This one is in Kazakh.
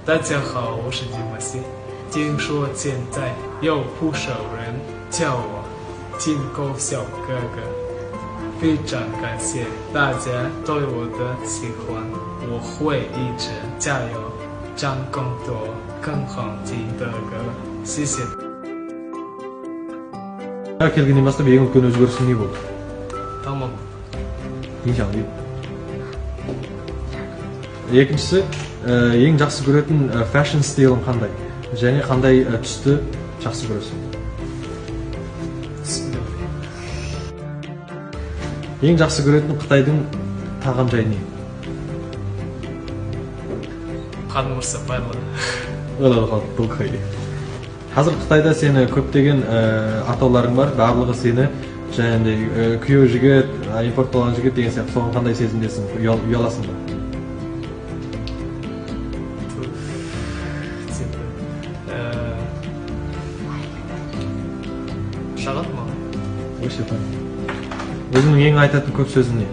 大家好，我是金默西。听说现在有不少人叫我金狗小哥哥，非常感谢大家对我的喜欢，我会一直加油，唱更多更好听的歌，谢谢。келгеннен бастап ең үлкен өзгерісің не болды? Tamam. Иншалла. Екіншісі, ең жақсы көретін fashion стилің қандай? Және қандай түсті жақсы көресің? Ең жақсы көретін Қытайдың тағам жайы не? Қанымырса барлығы. Бұл қай. Қазір Қытайда сені көптеген атауларың бар, барлығы сені және күйеу жігіт, импортталған жігіт деген сияқты, соған қандай сезімдесің, ұяласың ба? Шағат ма? Өзіңнің ең айтатын көп сөзің не?